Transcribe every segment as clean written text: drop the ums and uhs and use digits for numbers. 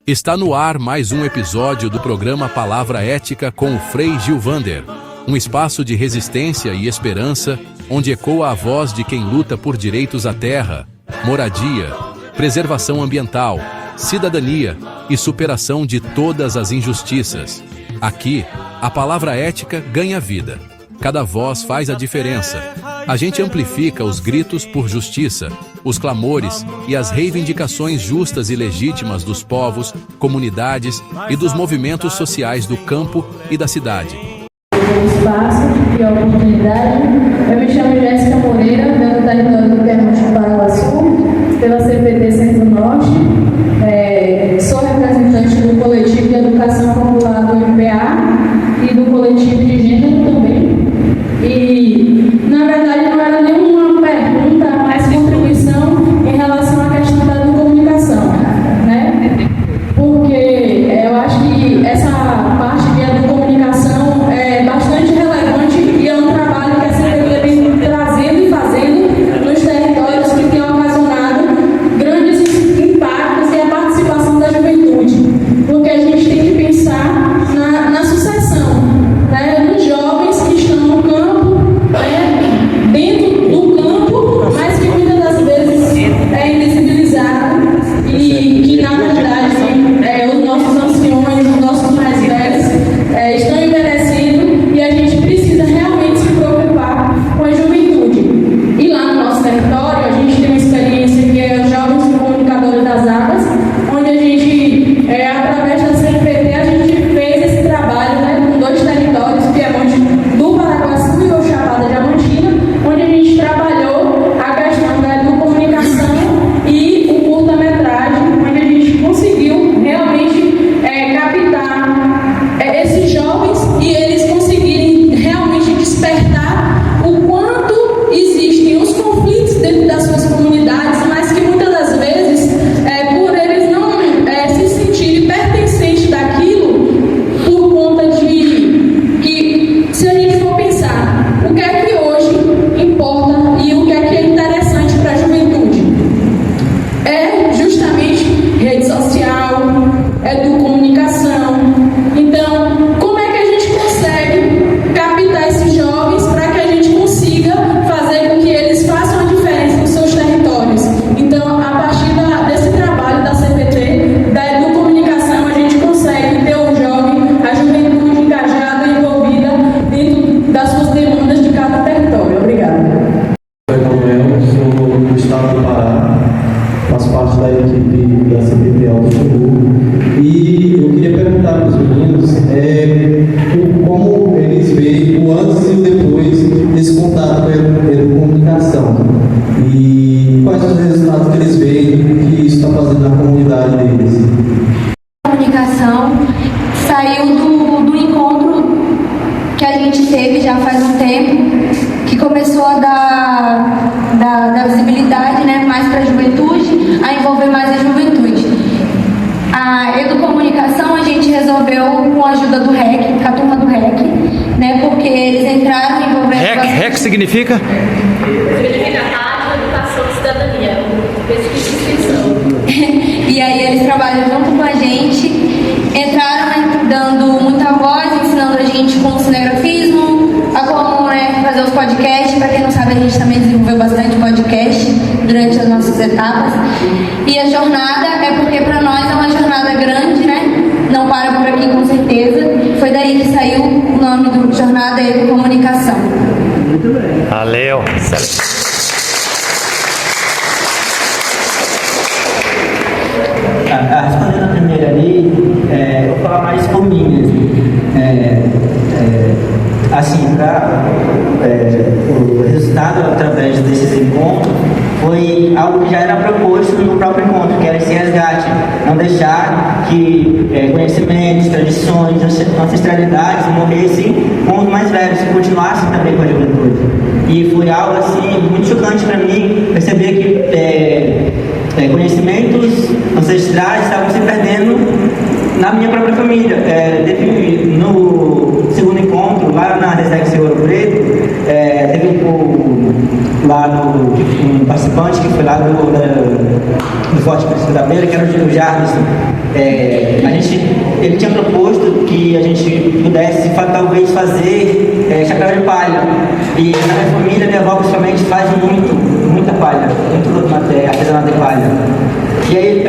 Está no ar mais um episódio do programa Palavra Ética com o Frei Gilvander, um espaço de resistência e esperança, onde ecoa a voz de quem luta por direitos à terra, moradia, preservação ambiental, cidadania e superação de todas as injustiças. Aqui, a palavra ética ganha vida. Cada voz faz a diferença. A gente amplifica os gritos por justiça, os clamores e as reivindicações justas e legítimas dos povos, comunidades e dos movimentos sociais do campo e da cidade. Espaço e a oportunidade. Eu me chamo Jéssica Moreira, venho do território do Pernambuco do Paraguaçu, pela CPT Centro-Norte. Sou representante do coletivo de educação popular do MPA e do coletivo de gênero também. E, na verdade, não era nenhuma pergunta, mas contribuição em relação à questão da comunicação, né? Porque eu acho que essa parte de comunicação é bastante relevante e é um trabalho que a CPT vem trazendo e fazendo nos territórios que tem ocasionado grandes impactos e a participação da juventude. Porque a gente tem que pensar na sucessão, né? Nos jovens que estão no campo, dentro do campo, mas que muitas das vezes é invisibilizado e que, na verdade, os nossos anciões, os nossos mais velhos estão envelhecendo e a gente precisa realmente se preocupar com a juventude. E lá no nosso território, a gente tem uma experiência que é os Jovens Comunicadores das Águas, onde a gente, através da CNPT, a gente fez esse trabalho, né, com 2 territórios, Piemonte do Paraguaçu e o Chapada Diamantina, onde a gente trabalhou a questão da comunicação e o curta-metragem, onde a gente conseguiu realmente captar esses jovens e eles conseguirem realmente despertar o quanto existem os conflitos dentro das suas comunidades, mas que muitas das vezes, por eles não se sentirem pertencentes daquilo, por conta de que, se a gente for pensar, o que é que hoje importa e o que é interessante para a juventude? É justamente rede social, comunicação. Então, como é que a gente consegue captar esses jovens para que a gente consiga fazer com que eles façam a diferença nos seus territórios? Então, a partir desse trabalho da CPT, da educomunicação, a gente consegue ter o jovem, a juventude engajada e envolvida dentro das suas demandas de cada território. Obrigada. Eu sou do estado do Pará, faço parte da equipe da CPT Alto Sul. E eu queria perguntar para os meninos como eles veem o antes e o depois desse contato com a comunicação e quais os resultados que eles veem que isso está fazendo na comunidade deles. A comunicação saiu do encontro que a gente teve já faz um tempo, que começou a dar visibilidade, né, mais para a juventude, a envolver mais a juventude. A educomunicação a gente resolveu com a ajuda do REC, a turma do REC, né, porque eles entraram envolvendo... REC significa? Significa Rádio, Educação e Cidadania. Pesquisa e extensão. E aí eles trabalham junto com a gente, entraram dando muita voz, ensinando a gente com o cinegrafismo, a como, né, fazer os podcasts. Para quem não sabe, a gente também desenvolveu bastante podcast durante as nossas etapas. E a jornada é porque para nós é uma jornada grande, né? Não para por aqui com certeza. Foi daí que saiu o nome do Jornada Educomunicação. Muito bem. Valeu. Respondendo a primeira ali, eu vou falar mais por mim mesmo. Assim, o resultado através desses encontros foi algo que já era proposto no próprio encontro, que era esse resgate, não deixar que conhecimentos, tradições, ancestralidades morressem com os mais velhos, que continuassem também com a juventude. E foi algo assim muito chocante para mim perceber que conhecimentos ancestrais estavam se perdendo na minha própria família. No segundo encontro, lá na Resex Ouro Preto, teve lá lá um participante que foi lá do Forte Príncipe da Beira, que era o Jarvis. Ele tinha proposto que a gente pudesse talvez fazer chapéu de palha. E na minha família, minha avó principalmente faz muita palha, muito artesanato de palha. E aí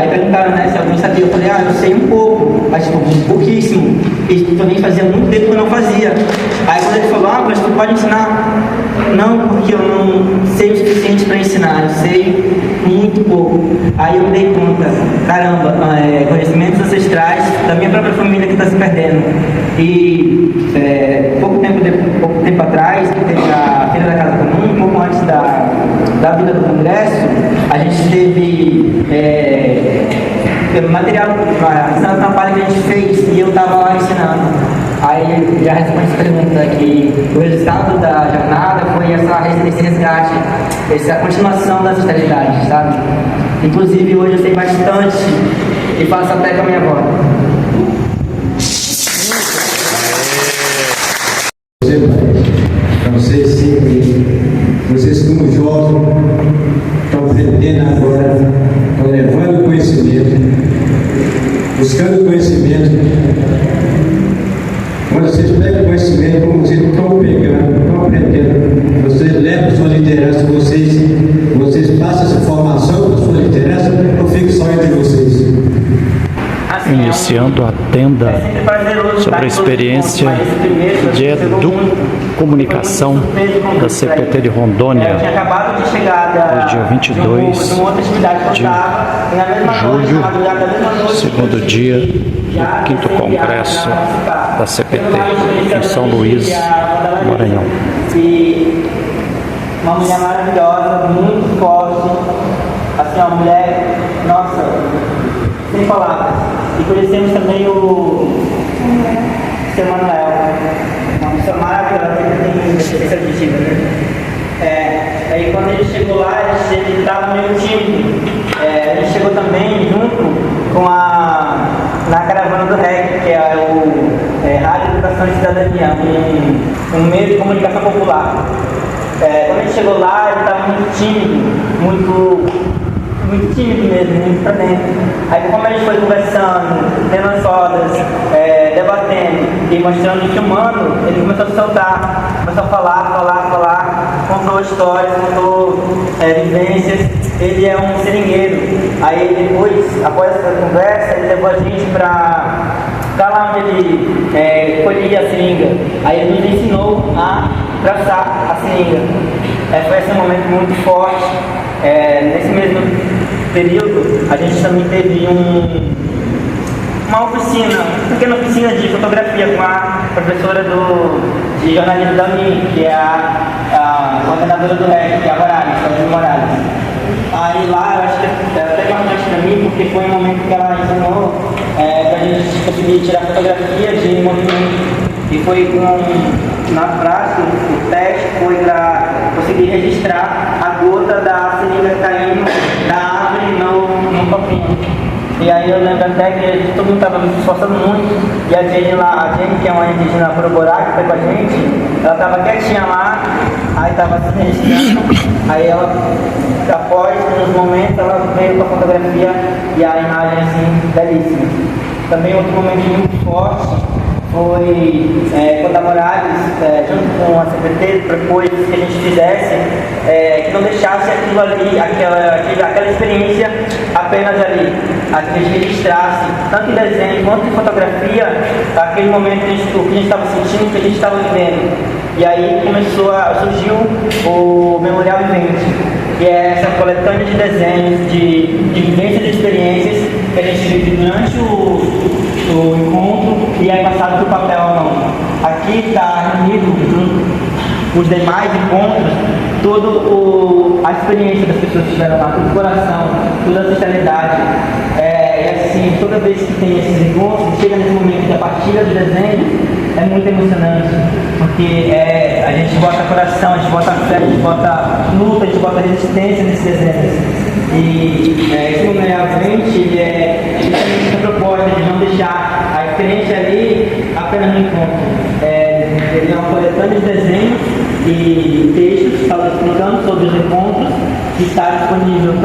perguntaram, né, se alguém sabia. Eu falei, eu sei um pouco, mas tipo, pouquíssimo. E também fazia muito tempo que eu não fazia. Aí quando ele falou, mas tu pode ensinar? Não, porque eu não sei o suficiente para ensinar, eu sei muito pouco. Aí eu me dei conta, caramba, conhecimentos ancestrais da minha própria família que está se perdendo. E pouco tempo atrás, que teve a Feira da Casa Comum, um pouco antes da vida do congresso, a gente teve material, ensinando na palha que a gente fez, e eu estava lá ensinando. Aí já respondi essa pergunta, que o resultado da jornada foi esse resgate, essa continuação da ancestralidade, sabe? Inclusive hoje eu sei bastante e faço até com a minha avó. Não sei se vocês como jovens estão aprendendo agora, estão levando conhecimento, buscando conhecimento. Quando vocês pegam conhecimento, como vocês estão pegando, estão aprendendo, vocês levam sua liderança, vocês passam essa formação para sua liderança, ou fica só entre vocês? Iniciando a tenda sobre a experiência de educomunicação da CPT de Rondônia, no dia 22 de julho, segundo dia do 5º Congresso da CPT, em São Luís, Maranhão. E uma mulher maravilhosa, muito forte, assim, uma mulher, nossa, sem palavras. E conhecemos também o Seu Manuel, uma pessoa maravilhosa, que tem deficiência auditiva, né? Aí quando ele chegou lá, ele estava meio tímido. A gente chegou também junto com na caravana do REC, que é o Rádio Educação e Cidadania, um meio de comunicação popular. Quando a gente chegou lá, ele estava muito tímido, muito tímido mesmo, muito pra dentro. Aí como a gente foi conversando, tendo as rodas, debatendo e mostrando e filmando, ele começou a se soltar, começou a falar, contou histórias, contou vivências. Ele é um seringueiro. Aí depois, após essa conversa, ele levou a gente para lá onde ele colhia a seringa. Aí ele nos ensinou a traçar a seringa. Foi esse um momento muito forte. Nesse mesmo período, a gente também teve uma pequena oficina de fotografia com a professora de jornalismo da UNI, que é a coordenadora do REC, que é a Morales. Aí lá, eu acho que é até importante para mim, porque foi um momento que ela ensinou para a gente conseguir tirar fotografia de movimento. E foi na prática, o teste foi para conseguir registrar a gota da seringa caindo da árvore no copinho. E aí eu lembro até que todo mundo estava se esforçando muito, e a Jenny, que é uma indígena Poroborá, que foi com a gente, ela estava quietinha lá, aí estava se registrando, aí ela, após uns momentos, ela veio com a fotografia e a imagem assim, belíssima. Também outro momento muito forte foi quando a Morales, junto com a CPT, propôs que a gente fizesse, que não deixasse aquilo ali, aquela experiência apenas ali, a que a gente registrasse, tanto em desenho quanto em fotografia, aquele momento, o que a gente estava sentindo, o que a gente estava vivendo. E aí surgiu o Memorial Vivente, que é essa coletânea de desenhos, de vivências e experiências que a gente vive durante o encontro e é passado do papel à mão. Aqui está reunido junto os demais encontros toda a experiência das pessoas que estiveram lá, todo o coração, toda a ancestralidade. E assim, toda vez que tem esses encontros, chega nesse momento da partilha do desenho, é muito emocionante, porque a gente bota coração, a gente bota fé, a gente bota luta, a gente bota resistência nesses desenhos. E esse Memorial Vivente, ele tem essa proposta de não deixar a experiência ali apenas no encontro. Ele é uma coletânea de desenhos e textos estava explicando sobre os encontros, que está disponível que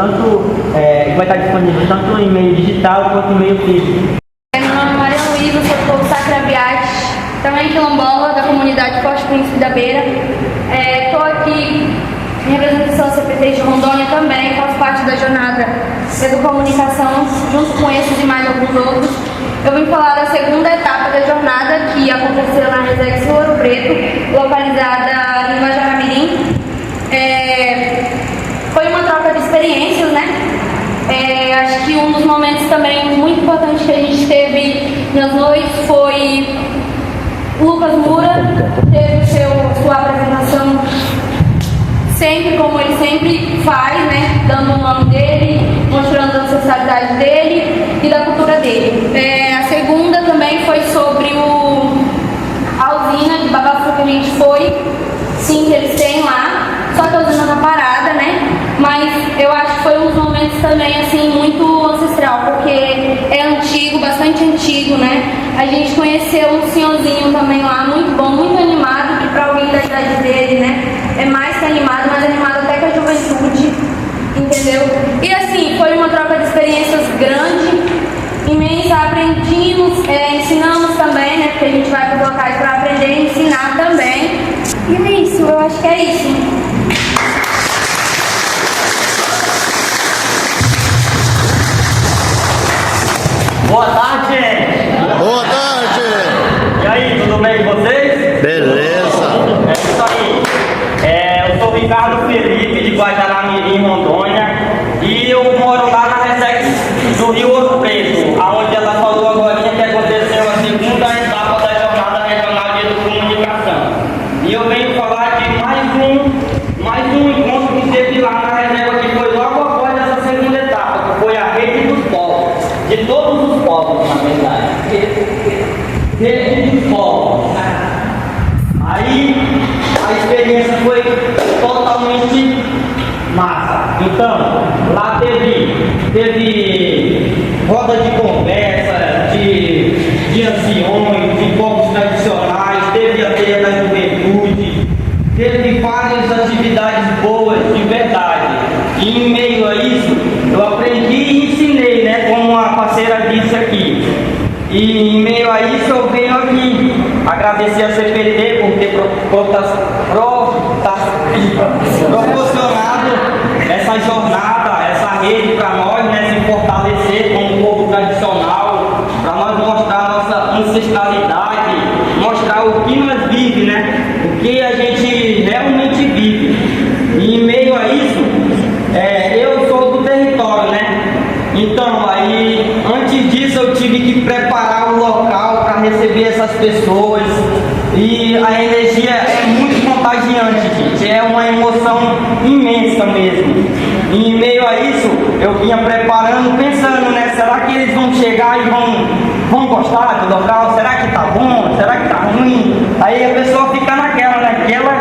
vai estar disponível tanto em meio digital quanto em meio físico. Meu nome é Maria Luísa, sou do povo Sacrabiate, também quilombola da comunidade Forte Príncipe da Beira. Estou aqui em representação da CPT de Rondônia também, faço parte da jornada Educomunicação, junto com esses e mais alguns outros. Eu vim falar da segunda etapa da jornada, que aconteceu na Resex Ouro Preto, localizada em Guajará-Mirim. Foi uma troca de experiências, né? Acho que um dos momentos também muito importantes que a gente teve nas noites foi Lucas Moura, teve sua apresentação sempre como ele sempre faz, né? Dando o nome dele, mostrando a ancestralidade dele e da cultura dele. A segunda também foi sobre a usina de Babaçu que a gente foi, sim, que eles têm lá, só que a usina tá parada, né? Mas eu acho que foi um dos momentos também, assim, muito ancestral, porque é antigo, bastante antigo, né? A gente conheceu um senhorzinho também lá, muito bom, muito animado, que para alguém da idade dele, né? É mais que animado, mais animado até que a juventude, entendeu? E assim, foi uma troca de experiências grande, imensa, aprendimos, ensinamos também, né? Porque a gente vai para os locais para aprender e ensinar também. E é isso, eu acho que é isso. Boa tarde, gente! Boa tarde! E aí, tudo bem com vocês? Beleza! É isso aí. Eu sou o Ricardo Felipe, de Guajará-Mirim, Rondônia, e eu moro lá na Resex do Rio Ouro Preto, onde ela falou agora que aconteceu a segunda etapa da Jornada Regional de Educomunicação. E eu venho falar de mais um encontro que teve lá na reserva, que foi logo após essa segunda etapa, que foi a Rede dos Povos, de todos os povos, na verdade. Rede dos Povos. Aí a experiência foi totalmente massa. Então, lá teve roda de conversa, de anciões, de povos tradicionais, teve a feira da juventude, teve várias atividades boas, de verdade. E em meio a isso, eu aprendi e ensinei, né, como a parceira disse aqui. E em meio a isso eu venho aqui agradecer a CPT por ter proporcionado essa jornada, essa rede para nós, né, se fortalecer como povo tradicional, para nós mostrar nossa ancestralidade, mostrar o que nós vivemos, né, o que a gente realmente vive. E em meio a isso, eu sou do território, né? Então, aí, antes disso, eu tive que preparar o local para receber essas pessoas. E a energia é muito contagiante, gente. É uma emoção imensa mesmo. E em meio a isso, eu vinha preparando, pensando, né? Será que eles vão chegar e vão gostar do local? Será que tá bom? Será que tá ruim? Aí a pessoa fica naquela, né? Ela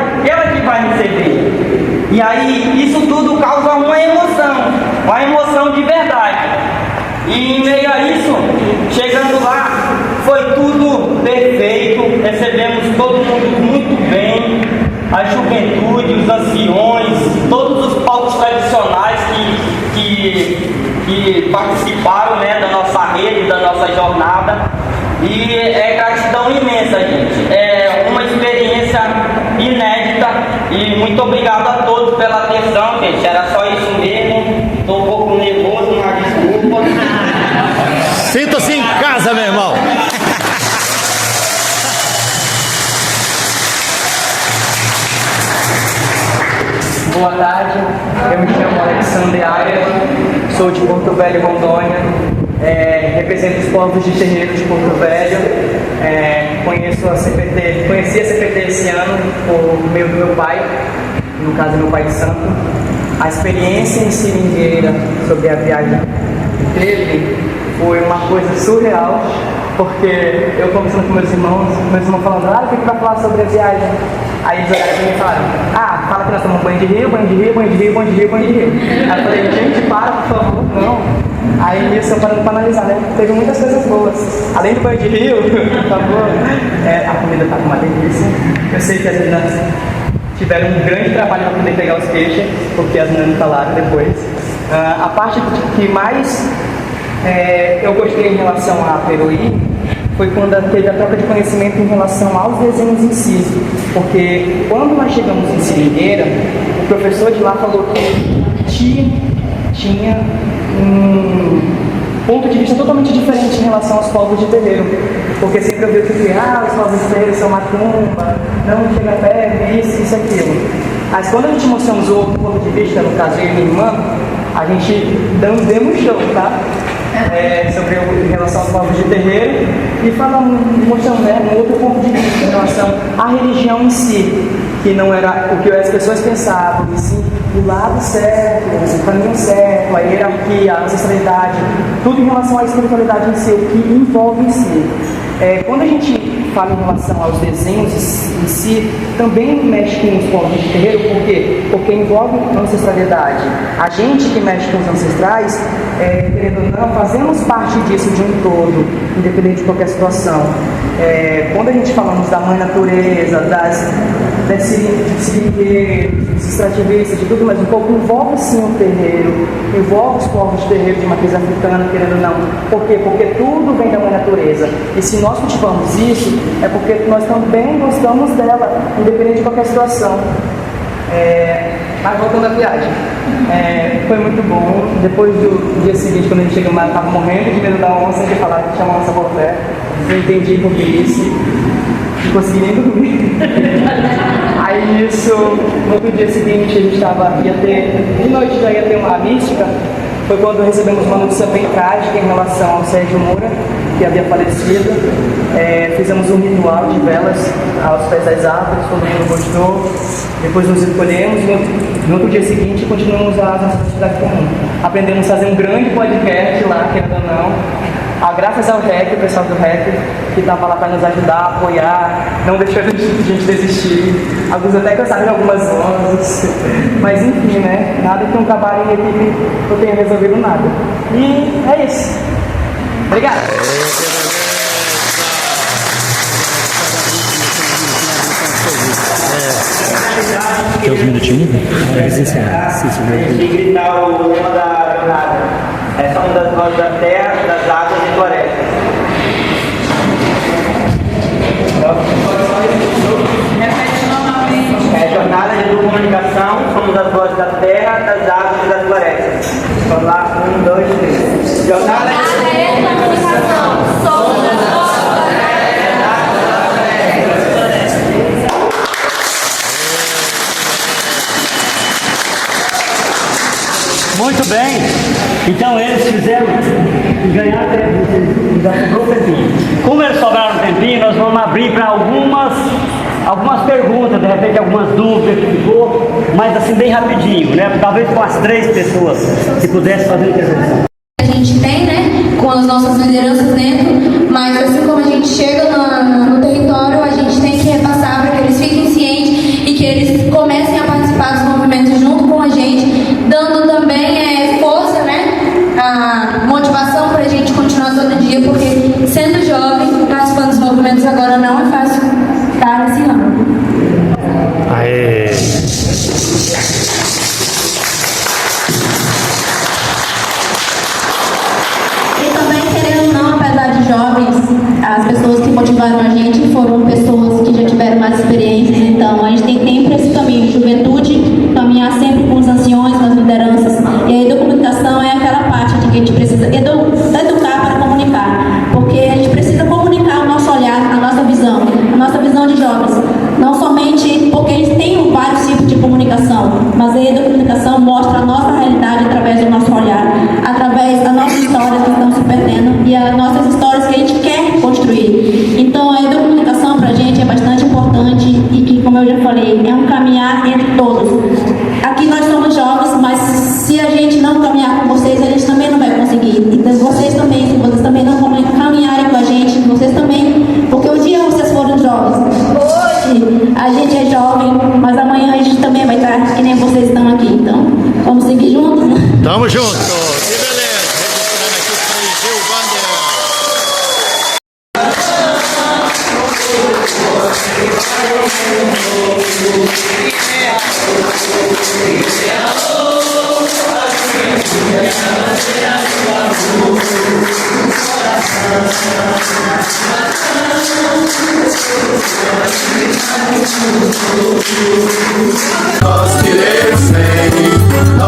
que vai receber. E aí, isso tudo causa uma emoção de verdade. E em meio a isso, chegando lá, foi tudo perfeito, recebemos todo mundo muito bem, a juventude, os anciões, todos os povos tradicionais que participaram, né, da nossa rede, da nossa jornada. E é gratidão imensa, gente. É uma experiência inédita e muito obrigado a todos pela atenção, gente. Era só isso mesmo. Estou um pouco nervoso, mas desculpa. Sinta-se em casa, meu irmão! Boa tarde, eu me chamo Alexandre Aia, sou de Porto Velho, Rondônia, represento os povos de terreiro de Porto Velho, conheci a CPT esse ano por meio do meu pai, no caso meu pai de santo. A experiência em Seringueira sobre a viagem que teve foi uma coisa surreal, porque eu conversando com meus irmãos falando, o que vai falar sobre a viagem? Aí eles olharam pra mim e falaram, fala que nós tomamos banho de rio. Aí eu falei, gente, para, por favor, não. Aí nisso eu parando pra analisar, né? Teve muitas coisas boas. Além do banho de rio, por favor, a comida tá com uma delícia. Eu sei que as meninas tiveram um grande trabalho para poder pegar os peixes, porque as meninas falaram depois. A parte que mais eu gostei em relação a Peruí foi quando teve a troca de conhecimento em relação aos desenhos em si, porque quando nós chegamos em Seringueira, o professor de lá falou que tinha um ponto de vista totalmente diferente em relação aos povos de terreiro, porque sempre eu vi que os povos de terreiro são macumba, não chega perto, isso, aquilo. Mas quando a gente mostramos o outro ponto de vista, no caso eu e minha irmã, a gente demos show, tá? Sobre em relação aos povos de terreiro e mostrando um outro ponto de vista em relação à religião em si, que não era o que as pessoas pensavam, e sim o lado certo, o caminho certo, a hierarquia, a ancestralidade, tudo em relação à espiritualidade em si, o que envolve em si. Quando a gente fala em relação aos desenhos em si, também mexe com os povos de terreiro, por quê? Porque envolve ancestralidade. A gente que mexe com os ancestrais, querendo ou não, fazemos parte disso de um todo, independente de qualquer situação. Quando a gente falamos da mãe natureza, das seringueiros, dos extrativistas, de tudo mais um pouco, envolve sim o terreiro, envolve os povos de terreiro de matriz africana, querendo ou não. Por quê? Porque tudo vem da mãe natureza. E se nós cultivamos isso, é porque nós também gostamos dela, independente de qualquer situação. Mas voltando à viagem, foi muito bom. Depois do dia seguinte, quando a gente chegou lá, eu estava morrendo de medo da onça, de falar que tinha uma onça por perto. Eu entendi por que isso, não consegui nem dormir. Aí isso, no outro dia seguinte, a gente de noite já ia ter uma mística. Foi quando recebemos uma notícia bem trágica em relação ao Sérgio Moura, que havia falecido. Fizemos um ritual de velas aos pés das árvores, todo mundo gostou. Depois nos recolhemos e no outro dia seguinte continuamos a nossa atividade comum. Aprendemos a fazer um grande podcast lá, querendo ou não. Graças ao REC, o pessoal do REC, que estava lá para nos ajudar, apoiar, não deixou a gente desistir. Alguns até cansaram de algumas horas, mas enfim, né? Nada que um trabalho em equipe não tenha resolvido nada. E é isso. Obrigado. Tem uns minutinhos? E gritar o lema da jornada. Somos das vozes da terra, das águas e florestas. Jornada de comunicação, somos as vozes da terra, das águas e das florestas. Vamos lá, 1, 2, 3. Jornada de comunicação, somos as vozes da terra, das águas e das florestas. Muito bem, então eles fizeram ganhar tempo, já sobrou um tempinho. Como eles sobraram um tempinho, nós vamos abrir para algumas perguntas, de repente algumas dúvidas que ficou, mas assim bem rapidinho, né? Talvez com as 3 pessoas que pudessem fazer a intervenção. A gente tem, né, com as nossas lideranças dentro, mas assim como a gente chega no território, a gente tem que repassar para que eles fiquem cientes e que eles comecem a participar dos movimentos junto com a gente, dando também força, né, a motivação para a gente continuar todo dia, porque sendo jovem, participando dos movimentos agora não é fácil estar nesse ramo. Aê! E também, querendo ou não, apesar de jovens, as pessoas que motivaram a gente foram pessoas que já tiveram mais experiências, então a gente tem tempo esse caminho, juventude, caminhar sempre com os anciões, com as lideranças, e a educomunicação é aquela parte de que a gente precisa educar para comunicar, porque a gente precisa comunicar o nosso olhar, a nossa visão de jovens, não somente porque eles têm vários tipos de comunicação, mas a educomunicação mostra a nossa realidade através do nosso olhar, através das nossas histórias que estão se perdendo e as nossas histórias que a gente quer construir. Então a educomunicação para a gente é bastante importante e que, como eu já falei, é um caminhar entre todos. Aqui nós somos jovens, mas se a gente não caminhar com vocês, a gente também não vai conseguir. Então vocês também, se vocês também não caminharem com a gente, vocês também, porque um dia vocês foram jovens. Hoje a gente é jovem, mas amanhã a gente também vai estar que nem vocês estão aqui. Então vamos seguir juntos, né? Tamo junto! Que beleza! Registrando aqui o Frei Gil Wander. Nós queremos bem.